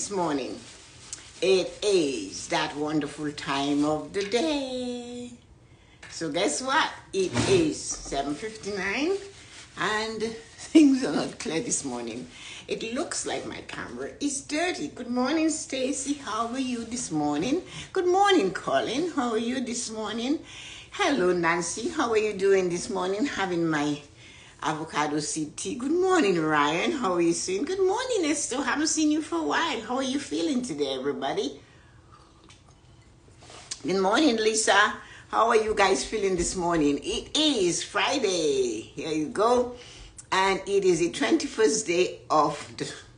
this morning? It is that wonderful time of the day. So guess what? It is 7:59 and things are not clear this morning. It looks like my camera is dirty. Good morning, Stacy. How are you this morning? Good morning, Colin. How are you this morning? Hello, Nancy. How are you doing this morning? Having my avocado seed tea. Good morning, Ryan. How are you doing? Good morning, Esther. Haven't seen you for a while. How are you feeling today, everybody? Good morning, Lisa. How are you guys feeling this morning? It is Friday. Here you go. And it is the 21st day of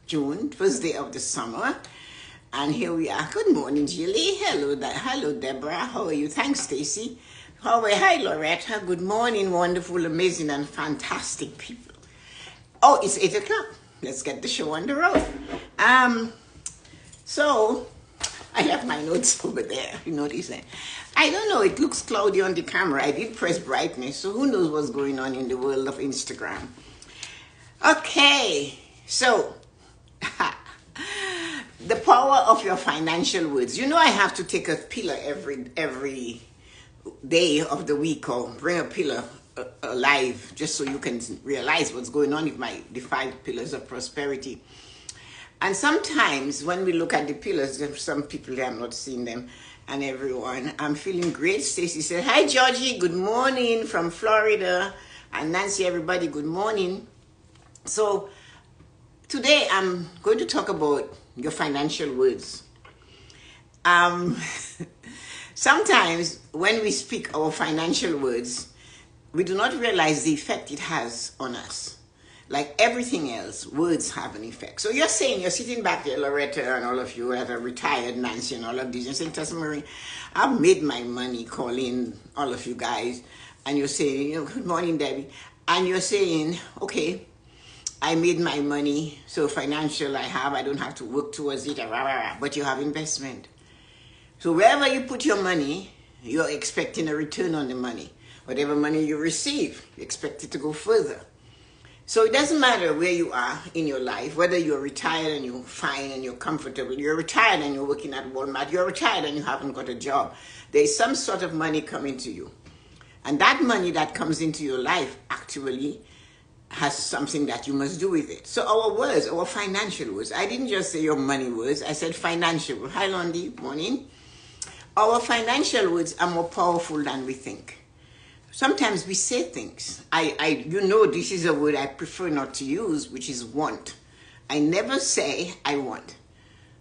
June, first day of the summer. And here we are. Good morning, Julie. Hello, Deborah. How are you? Thanks, Stacy. Hi, Loretta. Good morning, wonderful, amazing, and fantastic people. Oh, it's 8 o'clock. Let's get the show on the road. So I have my notes over there. You notice that? I don't know. It looks cloudy on the camera. I did press brightness, so who knows what's going on in the world of Instagram. Okay, so the power of your financial words. You know, I have to take a pillar every day of the week, or bring a pillar alive, just so you can realize what's going on with the 5 pillars of prosperity. And sometimes when we look at the pillars, there's some people that I'm not seeing them, and everyone, I'm feeling great. Stacy said, hi, Georgie, good morning from Florida. And Nancy, everybody, good morning. So today I'm going to talk about your financial words. Sometimes when we speak our financial words, we do not realize the effect it has on us. Like everything else, words have an effect. So you're sitting back there, Loretta, and all of you that are retired, Nancy, and all of these, you're saying, Tessa-Marie, I've made my money, calling all of you guys, and you're saying, good morning, Debbie, and you're saying, okay, I made my money, so financial I don't have to work towards it, but you have investment. So wherever you put your money, you're expecting a return on the money. Whatever money you receive, you expect it to go further. So it doesn't matter where you are in your life, whether you're retired and you're fine and you're comfortable, you're retired and you're working at Walmart, you're retired and you haven't got a job. There's some sort of money coming to you. And that money that comes into your life actually has something that you must do with it. So our words, our financial words, I didn't just say your money words, I said financial words. Hi, Londi, morning. Our financial words are more powerful than we think. Sometimes we say things. This is a word I prefer not to use, which is want. I never say I want.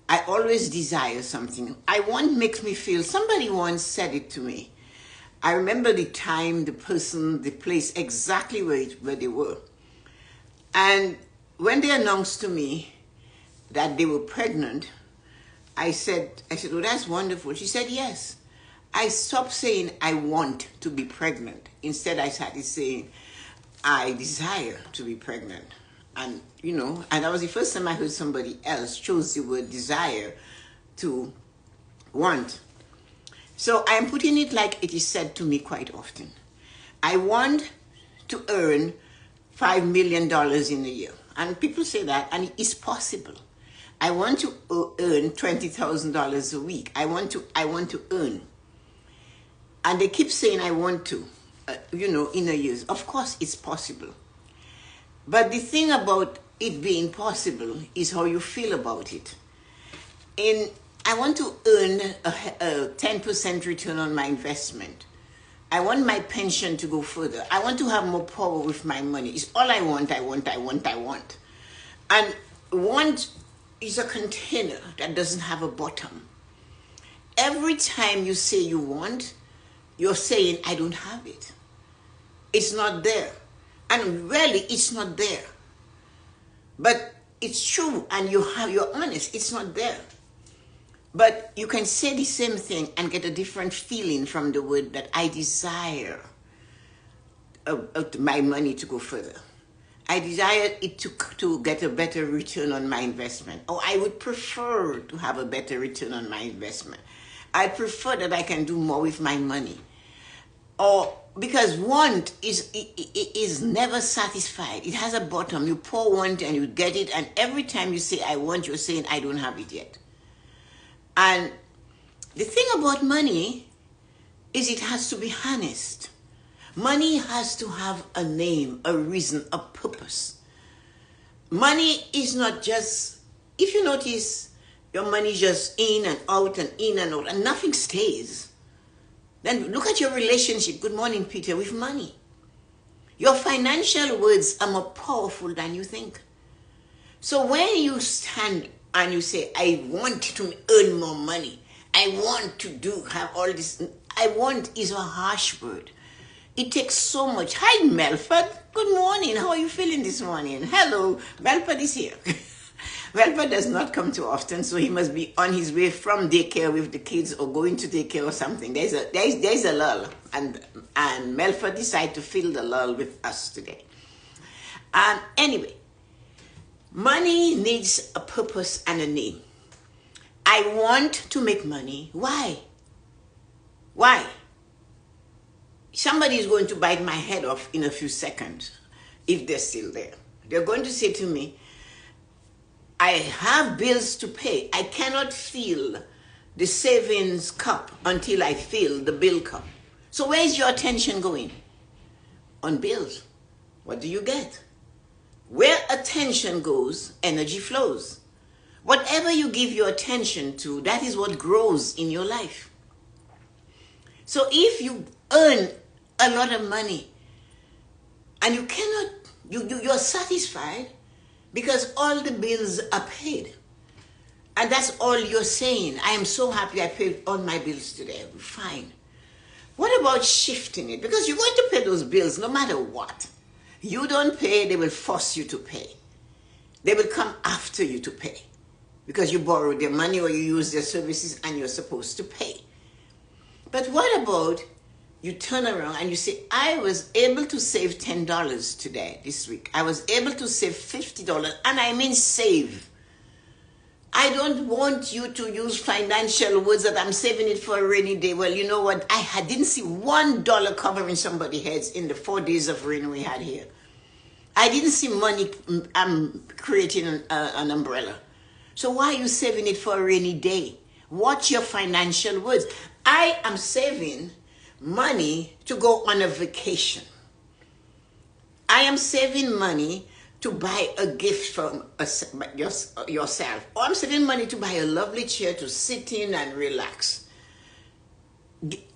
I always desire something. I want makes me feel, somebody once said it to me. I remember the time, the person, the place, exactly where they were. And when they announced to me that they were pregnant, I said, oh, that's wonderful. She said, yes. I stopped saying I want to be pregnant. Instead, I started saying I desire to be pregnant. And, and that was the first time I heard somebody else chose the word desire to want. So I'm putting it like it is said to me quite often. I want to earn $5 million in a year. And people say that, and it's possible. I want to earn $20,000 a week. I want to earn. And they keep saying, I want to, in a year. Of course, it's possible. But the thing about it being possible is how you feel about it. I want to earn a 10% return on my investment. I want my pension to go further. I want to have more power with my money. It's all I want. And want is a container that doesn't have a bottom. Every time you say you want, you're saying, I don't have it. It's not there. And really, it's not there. But it's true, and you're honest, it's not there. But you can say the same thing and get a different feeling from the word that I desire my money to go further. I desire it to get a better return on my investment. Or I would prefer to have a better return on my investment. I prefer that I can do more with my money. Or because want is never satisfied. It has a bottom. You pour want and you get it, and every time you say I want, you're saying I don't have it yet. And the thing about money is it has to be honest. Money has to have a name, a reason, a purpose. Money is not just, if you notice, your money just in and out and in and out and nothing stays. Then look at your relationship, good morning Peter, with money. Your financial words are more powerful than you think. So when you stand and you say, I want to earn more money, I want to have all this, I want is a harsh word. It takes so much. Hi, Melford. Good morning. How are you feeling this morning? Hello. Melford is here. Melford does not come too often, so he must be on his way from daycare with the kids or going to daycare or something. There's a lull, and Melford decided to fill the lull with us today. Anyway, money needs a purpose and a name. I want to make money. Why? Why? Somebody is going to bite my head off in a few seconds if they're still there. They're going to say to me, I have bills to pay. I cannot fill the savings cup until I fill the bill cup. So where is your attention going? On bills. What do you get? Where attention goes, energy flows. Whatever you give your attention to, that is what grows in your life. So if you earn a lot of money and you cannot, you're satisfied because all the bills are paid. And that's all you're saying. I am so happy I paid all my bills today. Fine. What about shifting it? Because you're going to pay those bills no matter what. You don't pay, they will force you to pay. They will come after you to pay because you borrowed their money or you use their services and you're supposed to pay. But what about you turn around and you say, I was able to save $10 today, this week. I was able to save $50, and I mean save. I don't want you to use financial words that I'm saving it for a rainy day. Well, you know what? I didn't see $1 covering somebody's heads in the 4 days of rain we had here. I didn't see money creating an umbrella. So why are you saving it for a rainy day? Watch your financial words. I am saving money to go on a vacation. I am saving money to buy a gift from yourself. Or I'm saving money to buy a lovely chair to sit in and relax.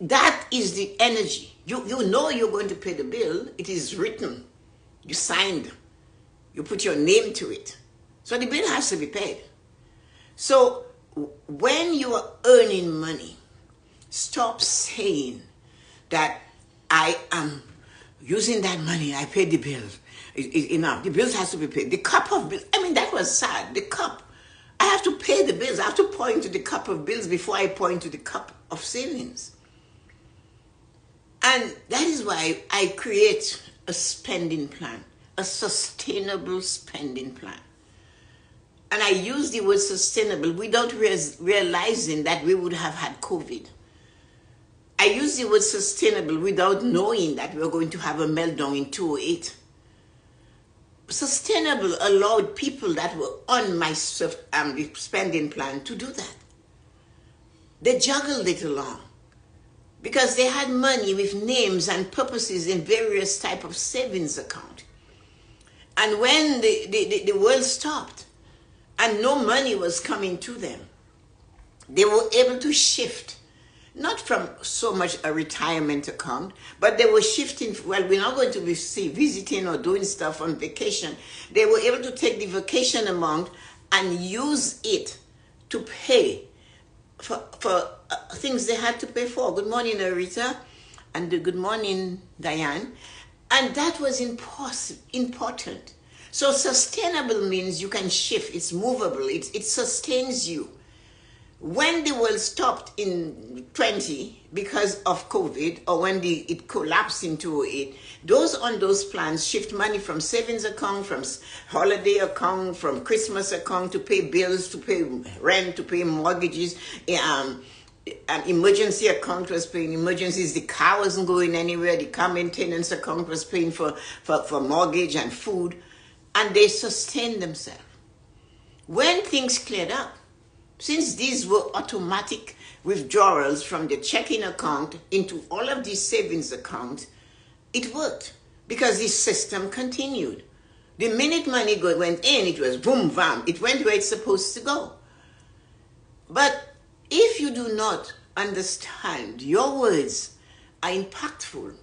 That is the energy. You know you're going to pay the bill. It is written. You signed. You put your name to it. So the bill has to be paid. So when you are earning money, stop saying that I am using that money, I paid the bills. It's enough. The bills has to be paid. The cup of bills, I mean, that was sad. The cup. I have to pay the bills. I have to pour into the cup of bills before I pour into the cup of savings. And that is why I create a spending plan, a sustainable spending plan. And I use the word sustainable without realizing that we would have had COVID. I use the word sustainable without knowing that we were going to have a meltdown in 2008. Sustainable allowed people that were on my spending plan to do that. They juggled it along because they had money with names and purposes in various type of savings account. And when the world stopped and no money was coming to them, they were able to shift. Not from so much a retirement account, but they were shifting. Well, we're not going to be visiting or doing stuff on vacation. They were able to take the vacation amount and use it to pay for things they had to pay for. Good morning, Arita, and good morning, Diane. And that was important. So sustainable means you can shift. It's movable. It sustains you. When the world stopped in 20 because of COVID, or when it collapsed into it, those on those plans shift money from savings account, from holiday account, from Christmas account to pay bills, to pay rent, to pay mortgages, an emergency account was paying emergencies. The car wasn't going anywhere. The car maintenance account was paying for mortgage and food. And they sustained themselves. When things cleared up, since these were automatic withdrawals from the checking account into all of these savings accounts, it worked because this system continued. The minute money went in, it was boom, bam. It went where it's supposed to go. But if you do not understand your words are impactful,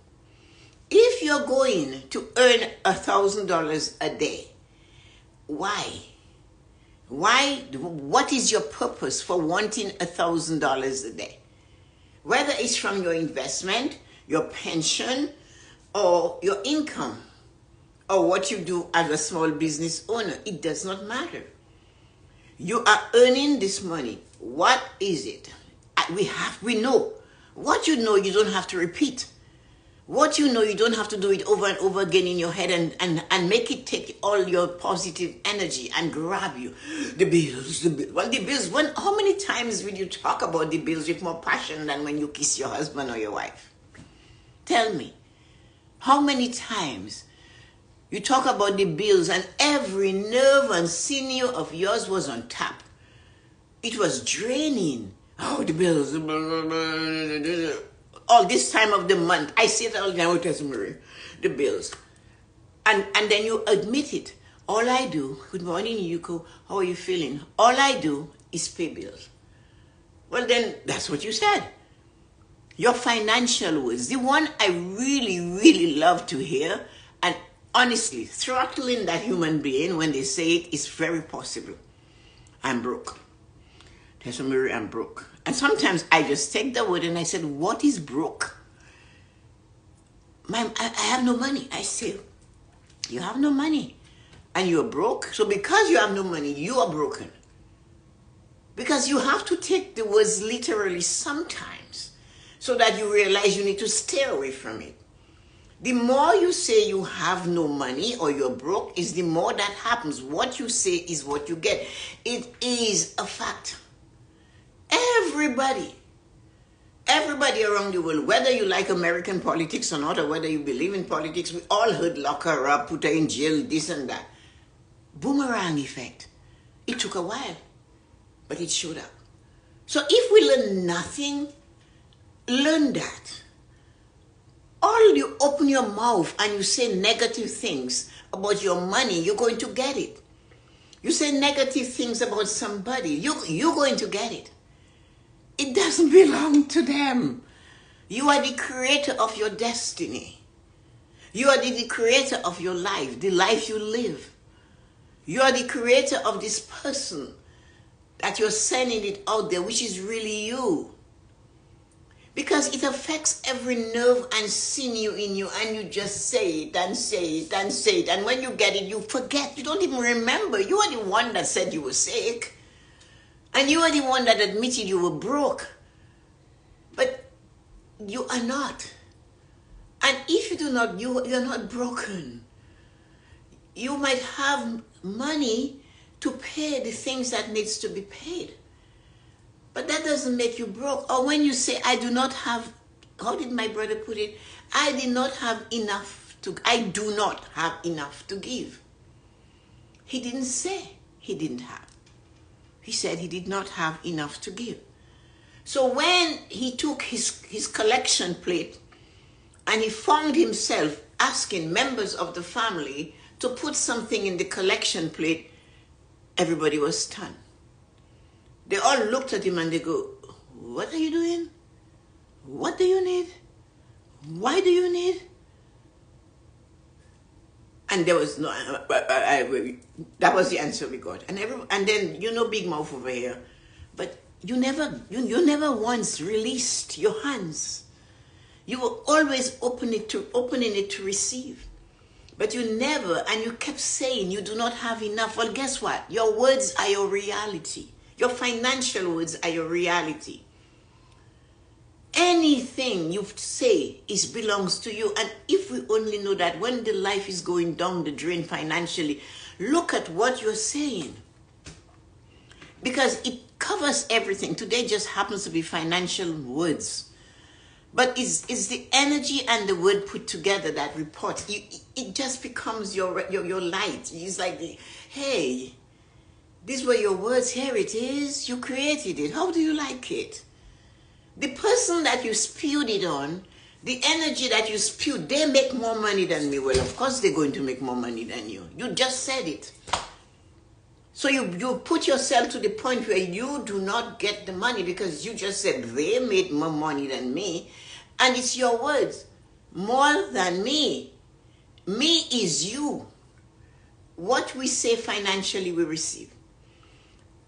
if you're going to earn $1,000 a day, why? What is your purpose for wanting $1,000 a day? Whether it's from your investment, your pension, or your income, or what you do as a small business owner, it does not matter. You are earning this money. What is it? We know. What you know, you don't have to repeat. What you know, you don't have to do it over and over again in your head and make it take all your positive energy and grab you. The bills. Well, the bills. How many times will you talk about the bills with more passion than when you kiss your husband or your wife? Tell me. How many times you talk about the bills and every nerve and sinew of yours was on tap? It was draining. Oh, the bills. All this time of the month. I say it all the time with Tessa-Marie. The bills. And then you admit it. All I do, good morning, Yuko. How are you feeling? All I do is pay bills. Well, then that's what you said. Your financial words, the one I really, really love to hear, and honestly, throttling that human being when they say it is very possible. I'm broke. Tessa-Marie, I'm broke. And sometimes I just take the word and I said, what is broke? I have no money. I say, you have no money and you're broke. So because you have no money, you are broken. Because you have to take the words literally sometimes so that you realize you need to stay away from it. The more you say you have no money or you're broke is the more that happens. What you say is what you get. It is a fact. Everybody around the world, whether you like American politics or not, or whether you believe in politics, we all heard lock her up, put her in jail, this and that. Boomerang effect. It took a while, but it showed up. So if we learn nothing, learn that. All you open your mouth and you say negative things about your money, you're going to get it. You say negative things about somebody, you're going to get it. It doesn't belong to them. You are the creator of your destiny. You are the creator of your life, the life you live. You are the creator of this person that you're sending it out there, which is really you. Because it affects every nerve and sinew in you, and you just say it and say it and say it. And when you get it, you forget. You don't even remember. You are the one that said you were sick. And you are the one that admitted you were broke. But you are not. And if you do not, you're not broken. You might have money to pay the things that needs to be paid. But that doesn't make you broke. Or when you say, I do not have, how did my brother put it? I do not have enough to give. He didn't say he didn't have. He said he did not have enough to give. So when he took his collection plate and he found himself asking members of the family to put something in the collection plate, everybody was stunned. They all looked at him and they go, what are you doing? What do you need? Why do you need? And there was no, that was the answer we got. And then, big mouth over here. But you never once released your hands. You were always opening it to receive. But you never, and you kept saying you do not have enough. Well, guess what? Your words are your reality. Your financial words are your reality. Anything you say belongs to you. And if we only know that when the life is going down the drain financially, look at what you're saying. Because covers everything. Today just happens to be financial words. But it's the energy and the word put together that report. It just becomes your light. It's like, hey, these were your words. Here it is. You created it. How do you like it? The person that you spewed it on, the energy that you spewed, they make more money than me. Well, of course they're going to make more money than you. You just said it. So you put yourself to the point where you do not get the money because you just said they made more money than me. And it's your words. More than me. Me is you. What we say financially, we receive.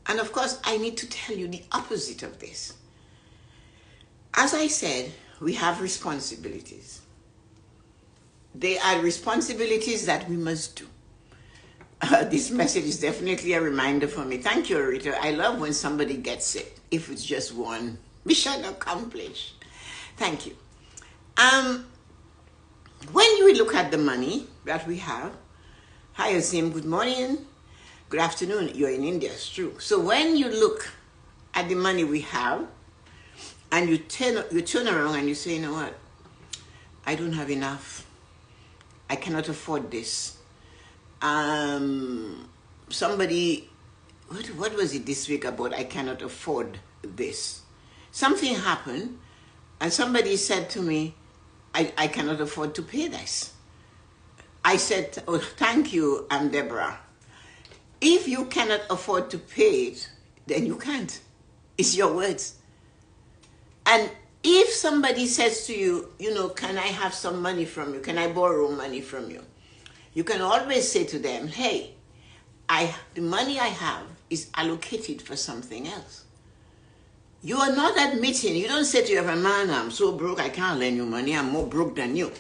And of course, I need to tell you the opposite of this. As I said, we have responsibilities. They are responsibilities that we must do. This message is definitely a reminder for me. Thank you, Rita. I love when somebody gets it. If it's just one mission accomplished. Thank you. When you look at the money that we have, hi Azim, good morning, good afternoon. You're in India, it's true. So when you look at the money we have, and you turn around and you say, you know what? I don't have enough. I cannot afford this. Somebody, what was it this week about I cannot afford this? Something happened and somebody said to me, I cannot afford to pay this. I said, oh, thank you, I'm Deborah. If you cannot afford to pay it, then you can't. It's your words. And if somebody says to you, you know, can I have some money from you? Can I borrow money from you? You can always say to them, hey, the money I have is allocated for something else. You are not admitting, you don't say to your man, I'm so broke, I can't lend you money, I'm more broke than you.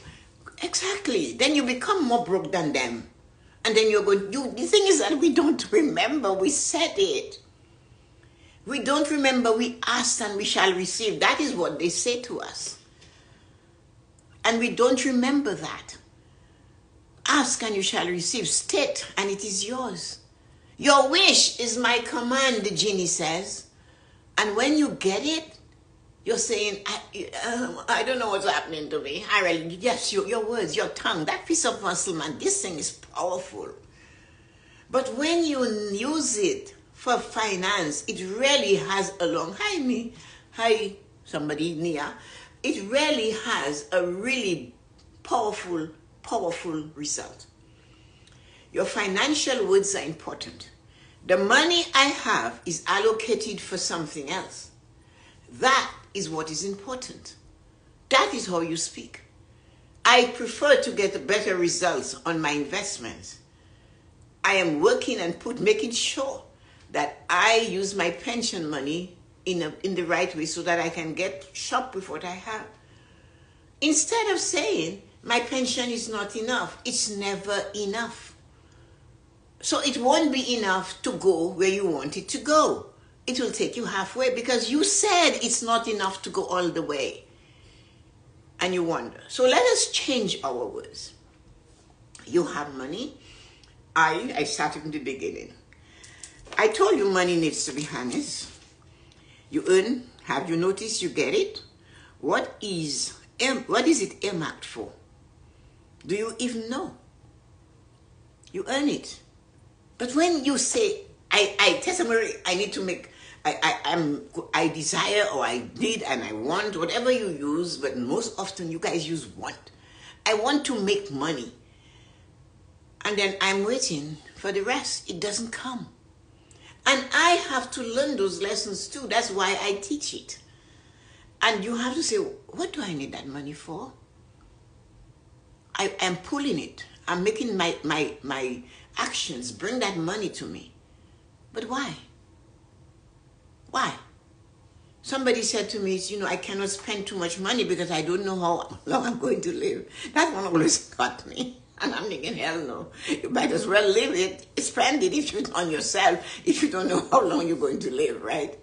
Exactly. Then you become more broke than them. And then you're going, the thing is that we don't remember, we said it. We don't remember, we asked and we shall receive. That is what they say to us. And we don't remember that. Ask and you shall receive. State and it is yours. Your wish is my command, the genie says. And when you get it, you're saying, I don't know what's happening to me. Yes, your words, your tongue, that piece of muscle, man, this thing is powerful. But when you use it for finance, it really has hi, somebody, Nia. It really has a really powerful result. Your financial words are important. The money I have is allocated for something else. That is what is important. That is how you speak. I prefer to get better results on my investments. I am working and making sure that I use my pension money in the right way so that I can shop with what I have. Instead of saying, my pension is not enough, it's never enough. So it won't be enough to go where you want it to go. It will take you halfway because you said it's not enough to go all the way. And you wonder. So let us change our words. You have money. I started in the beginning. I told you money needs to be honest. You earn. Have you noticed you get it? What is it earmarked for? Do you even know? You earn it. But when you say, Tessa-Marie, I need to make, I desire or I need and I want, whatever you use, but most often you guys use want. I want to make money. And then I'm waiting for the rest. It doesn't come. And I have to learn those lessons too. That's why I teach it. And you have to say, what do I need that money for? I am pulling it. I'm making my actions bring that money to me. But why? Why? Somebody said to me, you know, I cannot spend too much money because I don't know how long I'm going to live. That one always got me. And I'm thinking, hell no. You might as well live it, spend it on yourself if you don't know how long you're going to live, right?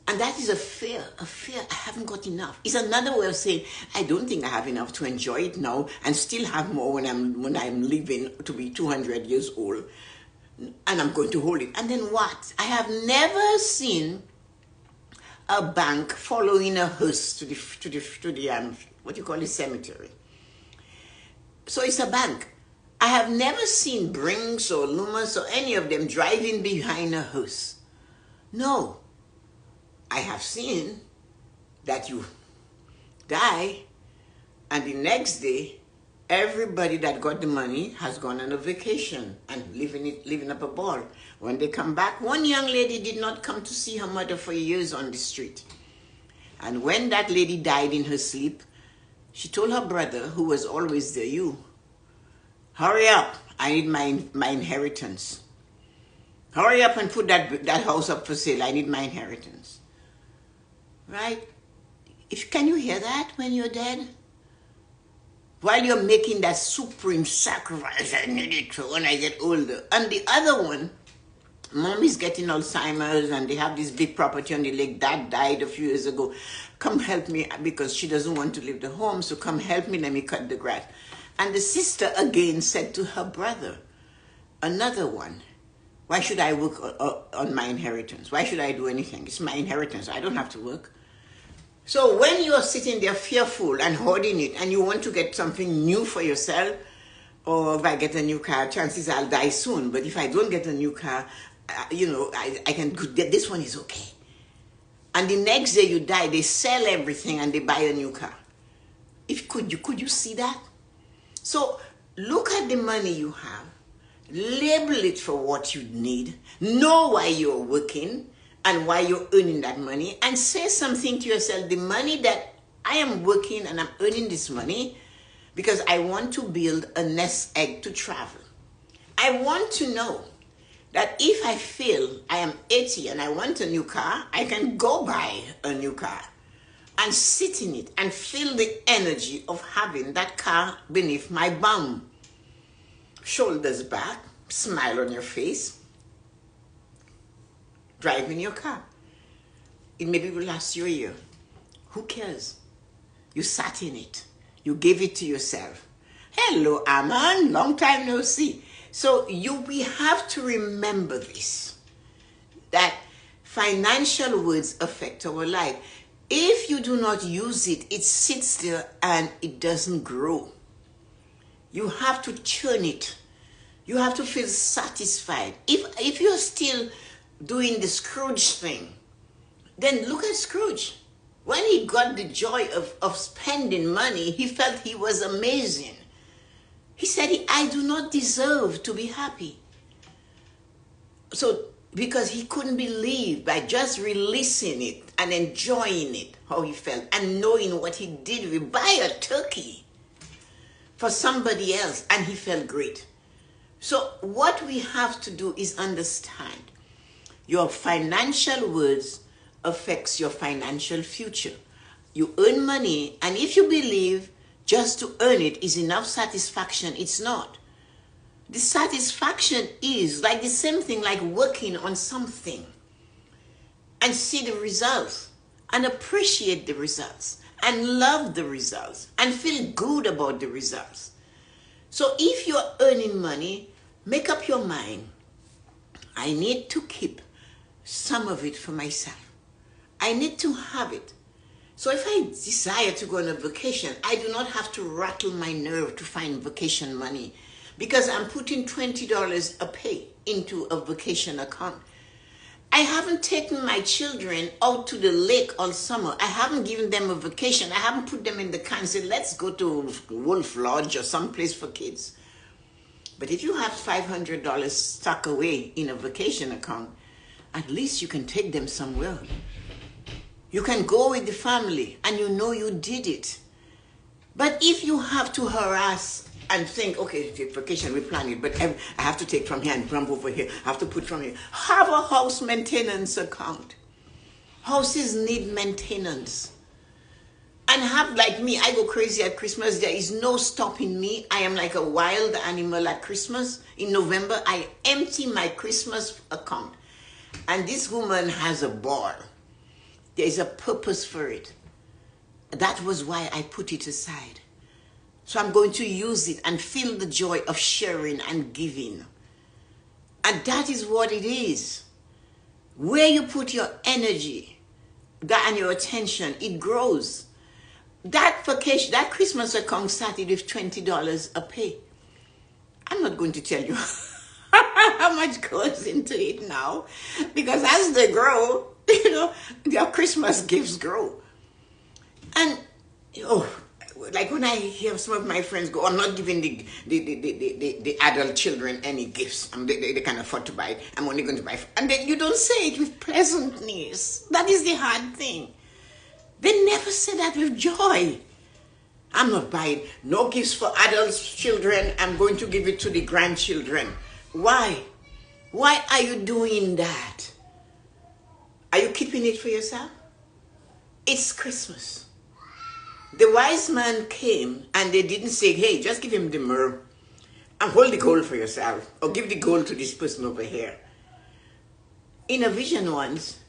And that is a fear. I haven't got enough. It's another way of saying, I don't think I have enough to enjoy it now and still have more when I'm living to be 200 years old. and I'm going to hold it. And then what? I have never seen a bank following a hearse to the what you call it, cemetery. So it's a bank. I have never seen Brinks or Loomis or any of them driving behind a hearse. No. I have seen that you die, and the next day, everybody that got the money has gone on a vacation and living up a ball. When they come back, one young lady did not come to see her mother for years on the street. And when that lady died in her sleep, she told her brother, who was always there, "You, hurry up, I need my inheritance. Hurry up and put that house up for sale, I need my inheritance." Right? Can you hear that when you're dead? While you're making that supreme sacrifice, "I need it when I get older." And the other one, mom is getting Alzheimer's and they have this big property on the lake. Dad died a few years ago. "Come help me," because she doesn't want to leave the home. "So come help me, let me cut the grass." And the sister again said to her brother, another one, "Why should I work on my inheritance? Why should I do anything? It's my inheritance. I don't have to work." So when you are sitting there fearful and hoarding it and you want to get something new for yourself, or if I get a new car, chances I'll die soon. But if I don't get a new car, I can get this one is okay. And the next day you die, they sell everything and they buy a new car. Could you see that? So look at the money you have, label it for what you need, know why you're working and why you're earning that money, and say something to yourself: the money that I am working and I'm earning this money because I want to build a nest egg to travel. I want to know that if I feel I am 80 and I want a new car, I can go buy a new car and sit in it and feel the energy of having that car beneath my bum. Shoulders back, smile on your face, driving your car. It maybe will last you a year. Who cares? You sat in it. You gave it to yourself. "Hello, Aman, long time no see." So we have to remember this, that financial words affect our life. If you do not use it, it sits there and it doesn't grow. You have to churn it. You have to feel satisfied. If you're still doing the Scrooge thing, then look at Scrooge. When he got the joy of spending money, he felt he was amazing. He said, "I do not deserve to be happy." So, because he couldn't believe, by just releasing it and enjoying it, how he felt, and knowing what he did with, buy a turkey for somebody else, and he felt great. So what we have to do is understand your financial words affects your financial future. You earn money, and if you believe just to earn it is enough satisfaction, it's not. The satisfaction is like the same thing, like working on something and see the results and appreciate the results and love the results and feel good about the results. So if you're earning money, make up your mind. I need to keep some of it for myself. I need to have it. So if I desire to go on a vacation, I do not have to rattle my nerve to find vacation money, because I'm putting $20 a pay into a vacation account. I haven't taken my children out to the lake all summer. I haven't given them a vacation. I haven't put them in the car and said, "Let's go to Wolf Lodge or someplace for kids." But if you have $500 stuck away in a vacation account, at least you can take them somewhere. You can go with the family and you know you did it. But if you have to harass and think, "Okay, vacation, we plan it, but I have to take from here and jump over here. I have to put from here." Have a house maintenance account. Houses need maintenance. And have, like me, I go crazy at Christmas. There is no stopping me. I am like a wild animal at Christmas. In November, I empty my Christmas account. And this woman has a ball. There is a purpose for it. That was why I put it aside. So I'm going to use it and feel the joy of sharing and giving. And that is what it is. Where you put your energy and your attention, it grows. That vacation, that Christmas account started with $20 a pay. I'm not going to tell you how much goes into it now, because as they grow, their Christmas gifts grow. And like when I hear some of my friends go, I'm not giving the adult children any gifts. They can afford to buy it. I'm only going to buy it. And then you don't say it with pleasantness. That is the hard thing. They never say that with joy. I'm not buying no gifts for adults, children. I'm going to give it to the grandchildren. Why? Why are you doing that? Are you keeping it for yourself? It's Christmas. The wise man came and they didn't say, hey, just give him the myrrh and hold the gold for yourself, or give the gold to this person over here. In a vision once,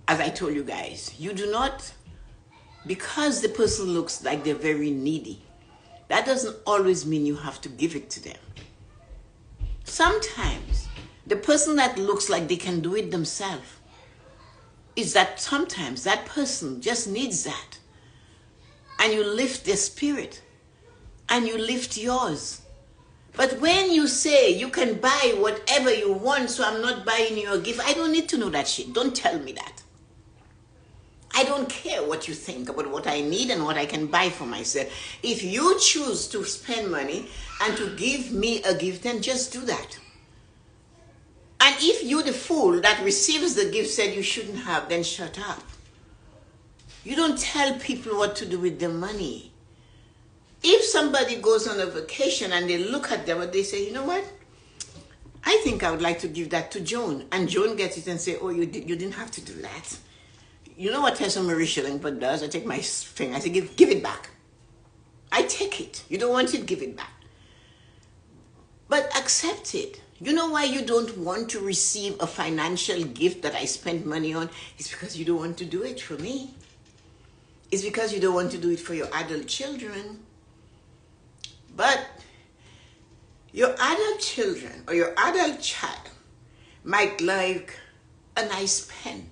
as I told you guys, you do not, because the person looks like they're very needy, that doesn't always mean you have to give it to them. Sometimes the person that looks like they can do it themselves is that sometimes that person just needs that. And you lift their spirit and you lift yours. But when you say you can buy whatever you want, so I'm not buying you a gift, I don't need to know that shit. Don't tell me that. I don't care what you think about what I need and what I can buy for myself. If you choose to spend money and to give me a gift, then just do that. And if you, the fool that receives the gift, said you shouldn't have, then shut up. You don't tell people what to do with their money. If somebody goes on a vacation and they look at them and they say, you know what? I think I would like to give that to Joan. And Joan gets it and say, oh, you didn't have to do that. You know what Tessa-Marie Shillingford does? I take my thing, I say, give it back. I take it. You don't want it, give it back. But accept it. You know why you don't want to receive a financial gift that I spent money on? It's because you don't want to do it for me. It's because you don't want to do it for your adult children. But your adult children or your adult child might like a nice pen.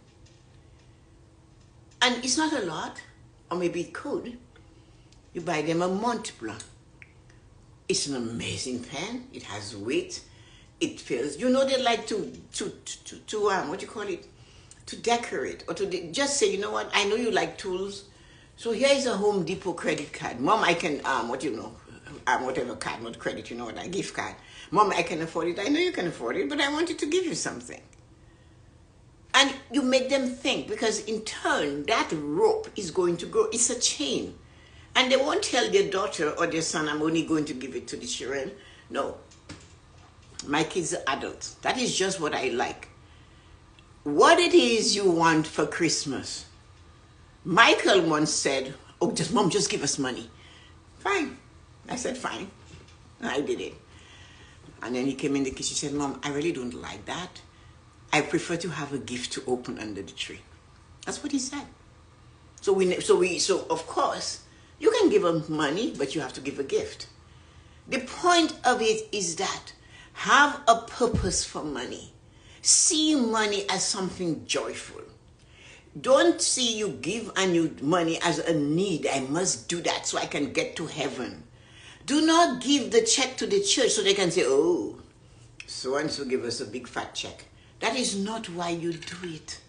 And it's not a lot, or maybe it could. You buy them a Mont Blanc. It's an amazing pen. It has weight. It feels, they like to what you call it, to decorate, or to just say, you know what, I know you like tools, so here is a Home Depot credit card. Mom, I can, whatever card, not credit, a gift card. Mom, I can afford it. I know you can afford it, but I wanted to give you something. And you make them think, because in turn, that rope is going to grow. It's a chain. And they won't tell their daughter or their son, I'm only going to give it to the children. No. My kids are adults. That is just what I like. What it is you want for Christmas. Michael once said, oh, Mom, just give us money. Fine. I said, fine. I did it. And then he came in the kitchen and said, Mom, I really don't like that. I prefer to have a gift to open under the tree. That's what he said. So of course, you can give them money, but you have to give a gift. The point of it is that have a purpose for money. See money as something joyful. Don't see you give money as a need. I must do that so I can get to heaven. Do not give the check to the church so they can say, oh, so-and-so give us a big fat check. That is not why you do it.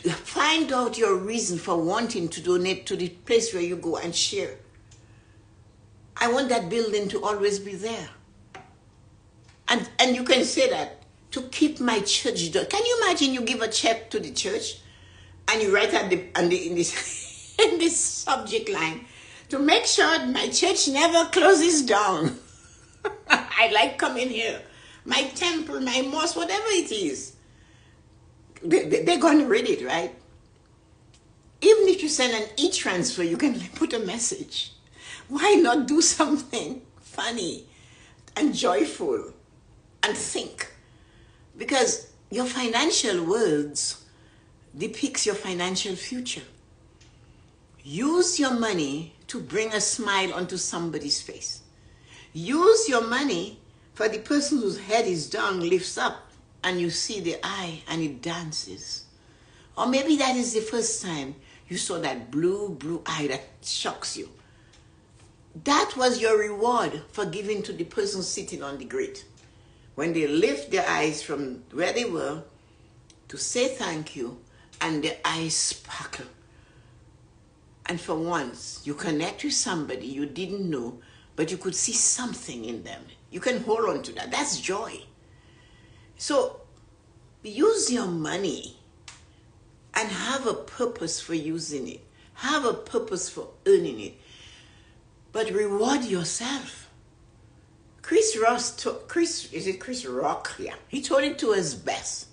Find out your reason for wanting to donate to the place where you go and share. I want that building to always be there. And you can say that to keep my church door. Can you imagine you give a check to the church and you write in this in this subject line, to make sure my church never closes down. I like coming here. My temple, my mosque, whatever it is. They're going to read it, right? Even if you send an e-transfer, you can put a message. Why not do something funny and joyful and think? Because your financial words depicts your financial future. Use your money to bring a smile onto somebody's face. Use your money For the person whose head is down lifts up and you see the eye and it dances. Or maybe that is the first time you saw that blue eye that shocks you. That was your reward for giving to the person sitting on the grate. When they lift their eyes from where they were to say thank you, and their eyes sparkle. And for once, you connect with somebody you didn't know, but you could see something in them. You can hold on to that. That's joy. So use your money and have a purpose for using it. Have a purpose for earning it. But reward yourself. Chris Rock? Yeah. He told it to us best.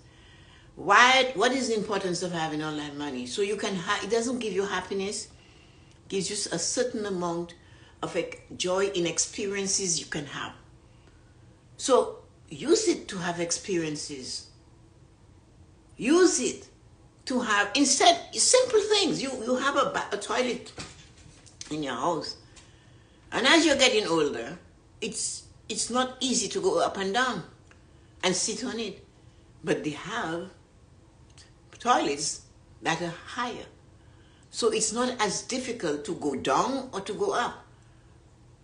What is the importance of having all that money? So you can it doesn't give you happiness. It gives you a certain amount of joy in experiences you can have. So use it to have experiences. Use it to have, instead, simple things. You have a toilet in your house. And as you're getting older, it's not easy to go up and down and sit on it. But they have toilets that are higher. So it's not as difficult to go down or to go up.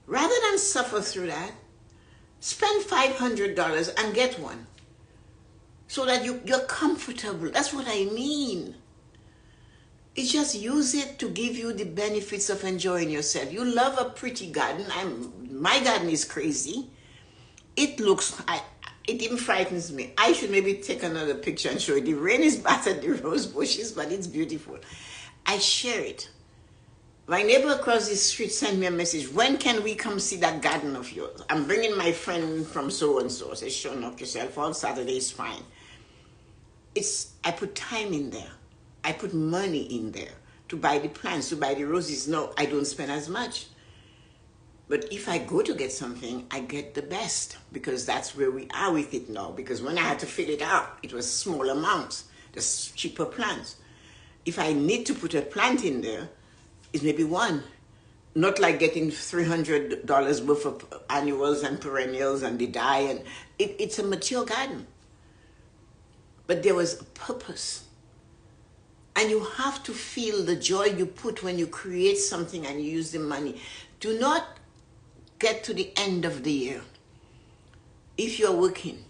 Rather than suffer through that, spend $500 and get one. So that you're comfortable. That's what I mean. It's just use it to give you the benefits of enjoying yourself. You love a pretty garden. My garden is crazy. It even frightens me. I should maybe take another picture and show it. The rain is battered the rose bushes, but it's beautiful. I share it. My neighbor across the street sent me a message. When can we come see that garden of yours? I'm bringing my friend from so-and-so. I said, sure, knock yourself out. Saturday is fine. I put time in there. I put money in there to buy the plants, to buy the roses. No, I don't spend as much. But if I go to get something, I get the best, because that's where we are with it now. Because when I had to fill it up, it was small amounts, just cheaper plants. If I need to put a plant in there, it's maybe one. Not like getting $300 worth of annuals and perennials and the dye. And it's a mature garden. But there was a purpose. And you have to feel the joy you put when you create something and you use the money. Do not get to the end of the year. If you're working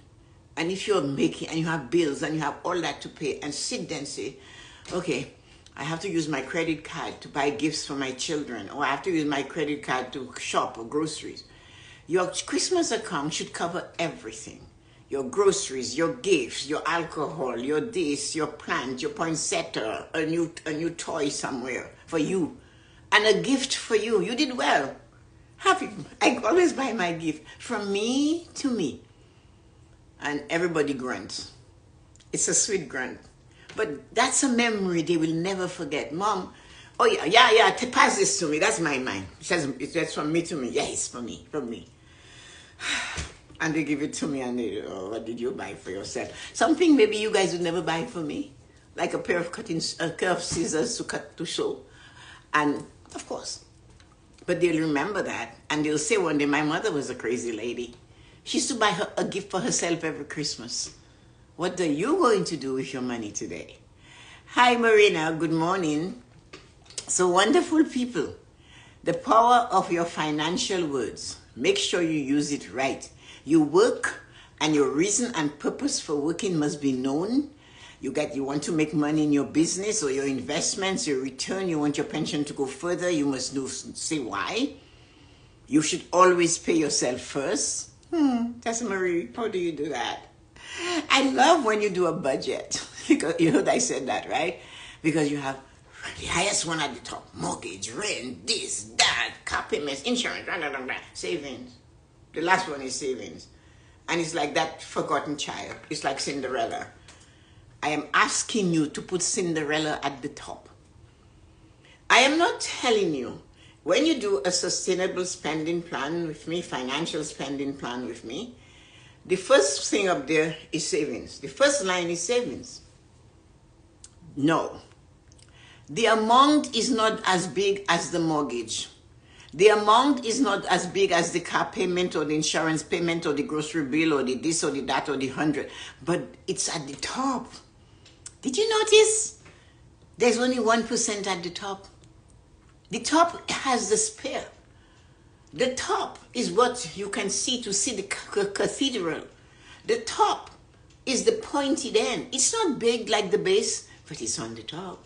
and if you're making and you have bills and you have all that to pay, and sit there and say, okay, I have to use my credit card to buy gifts for my children, or I have to use my credit card to shop or groceries. Your Christmas account should cover everything. Your groceries, your gifts, your alcohol, your this, your plant, your poinsettia, a new toy somewhere for you, and a gift for you. You did well. Happy. I always buy my gift from me to me. And everybody grunts. It's a sweet grunt. But that's a memory they will never forget. Mom, oh yeah, pass this to me. That's mine. It's from me to me. Yeah, it's for me, from me. And they give it to me and they, oh, what did you buy for yourself? Something maybe you guys would never buy for me. Like a pair of scissors to sew. And of course. But they'll remember that. And they'll say one day, my mother was a crazy lady. She used to buy a gift for herself every Christmas. What are you going to do with your money today? Hi, Marina. Good morning. So wonderful people. The power of your financial words. Make sure you use it right. You work, and your reason and purpose for working must be known. You want to make money in your business or your investments, your return. You want your pension to go further. You must know, say why. You should always pay yourself first. Tessa-Marie, how do you do that? I love when you do a budget. Because you heard I said that, right? Because you have the highest one at the top. Mortgage, rent, this, that, car payments, insurance, savings. The last one is savings. And it's like that forgotten child. It's like Cinderella. I am asking you to put Cinderella at the top. I am not telling you, when you do a sustainable spending plan with me, financial spending plan with me, the first thing up there is savings. The first line is savings. No. The amount is not as big as the mortgage. The amount is not as big as the car payment or the insurance payment or the grocery bill or the this or the that or the 100, but it's at the top. Did you notice? There's only 1% at the top. The top has the spare. The top is what you can see to see the cathedral. The top is the pointed end. It's not big like the base, but it's on the top.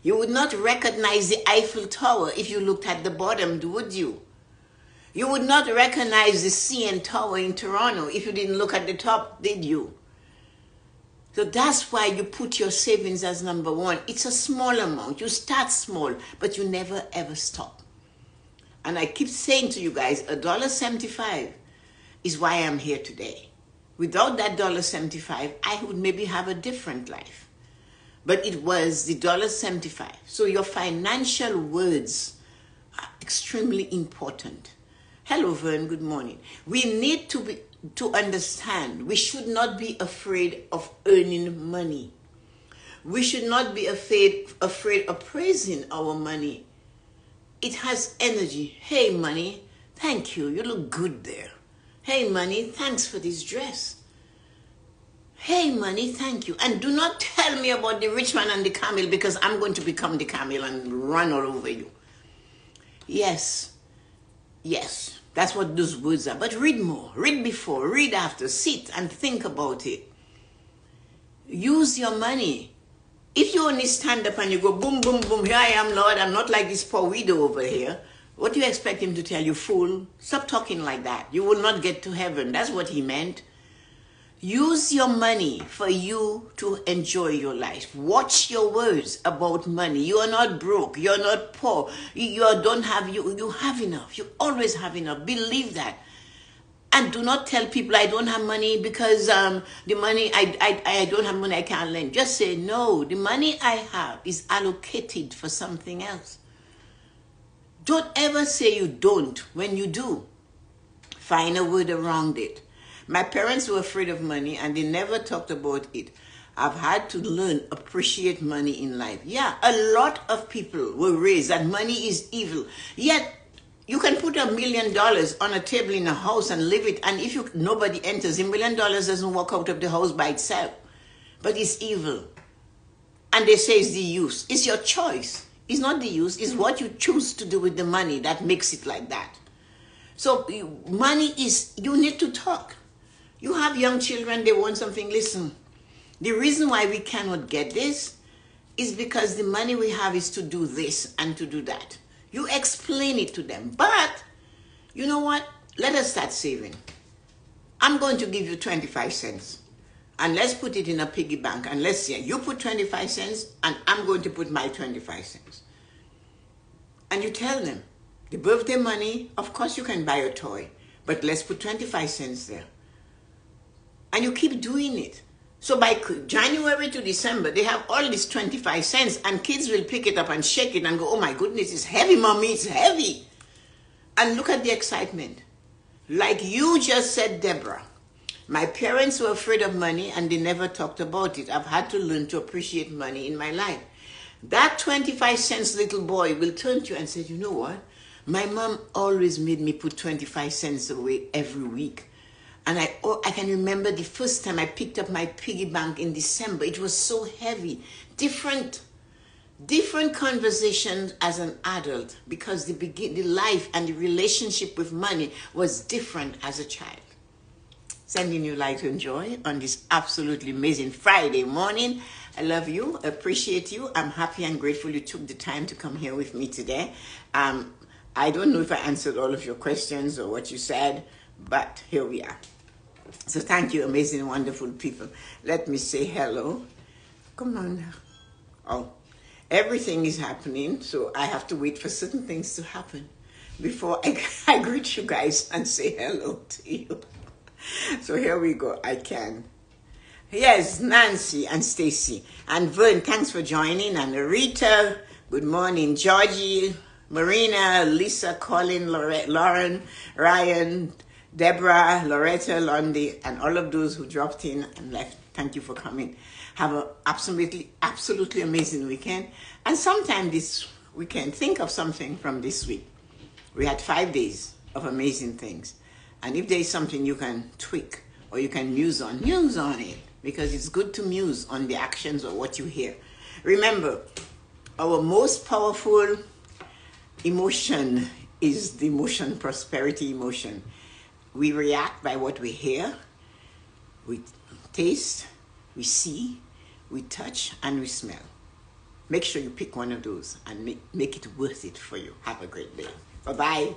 You would not recognize the Eiffel Tower if you looked at the bottom, would you? You would not recognize the CN Tower in Toronto if you didn't look at the top, did you? So that's why you put your savings as number one. It's a small amount. You start small, but you never ever stop. And I keep saying to you guys, $1.75 is why I'm here today. Without that $1.75, I would maybe have a different life. But it was the $1.75. So your financial words are extremely important. Hello, Vern. Good morning. We need to understand we should not be afraid of earning money. We should not be afraid of praising our money. It has energy. Hey, money, thank you. You look good there. Hey, money, thanks for this dress. Hey, money, thank you. And do not tell me about the rich man and the camel, because I'm going to become the camel and run all over you. Yes, that's what those words are. But read more, read before, read after, sit and think about it. Use your money. If you only stand up and you go, boom, boom, boom, here I am, Lord, I'm not like this poor widow over here. What do you expect him to tell you, fool? Stop talking like that. You will not get to heaven. That's what he meant. Use your money for you to enjoy your life. Watch your words about money. You are not broke. You're not poor. You have enough. You always have enough. Believe that. And do not tell people I don't have money because the money, I don't have money, I can't lend. Just say, no, the money I have is allocated for something else. Don't ever say you don't when you do. Find a word around it. My parents were afraid of money and they never talked about it. I've had to learn appreciate money in life. Yeah, a lot of people were raised that money is evil. Yet you can put $1 million on a table in a house and leave it, and if nobody enters, $1 million doesn't walk out of the house by itself. But it's evil. And they say it's the use. It's your choice. It's not the use. It's what you choose to do with the money that makes it like that. So money is, you need to talk. You have young children, they want something. Listen, the reason why we cannot get this is because the money we have is to do this and to do that. You explain it to them. But you know what? Let us start saving. I'm going to give you 25 cents. And let's put it in a piggy bank. And let's say you put 25 cents and I'm going to put my 25 cents. And you tell them, the birthday money, of course you can buy a toy. But let's put 25 cents there. And you keep doing it. So by January to December, they have all these 25 cents and kids will pick it up and shake it and go, oh my goodness, it's heavy, mommy, it's heavy. And look at the excitement. Like you just said, Deborah, my parents were afraid of money and they never talked about it. I've had to learn to appreciate money in my life. That 25 cents little boy will turn to you and say, you know what? My mom always made me put 25 cents away every week. And I can remember the first time I picked up my piggy bank in December. It was so heavy. Different conversations as an adult, because the life and the relationship with money was different as a child. Sending you light and joy on this absolutely amazing Friday morning. I love you, appreciate you. I'm happy and grateful you took the time to come here with me today. I don't know if I answered all of your questions or what you said, but here we are. So thank you, amazing, wonderful people. Let me say hello. Come on now. Oh, everything is happening, so I have to wait for certain things to happen before I greet you guys and say hello to you. So here we go. I can. Yes, Nancy and Stacy and Vern, thanks for joining. And Rita, good morning. Georgie, Marina, Lisa, Colin, Lauren, Ryan, Deborah, Loretta, Lundy, and all of those who dropped in and left. Thank you for coming. Have an absolutely amazing weekend. And sometime this weekend, think of something from this week. We had 5 days of amazing things. And if there is something you can tweak or you can muse on it, because it's good to muse on the actions or what you hear. Remember, our most powerful emotion is the emotion, prosperity emotion. We react by what we hear, we taste, we see, we touch, and we smell. Make sure you pick one of those and make it worth it for you. Have a great day. Bye-bye.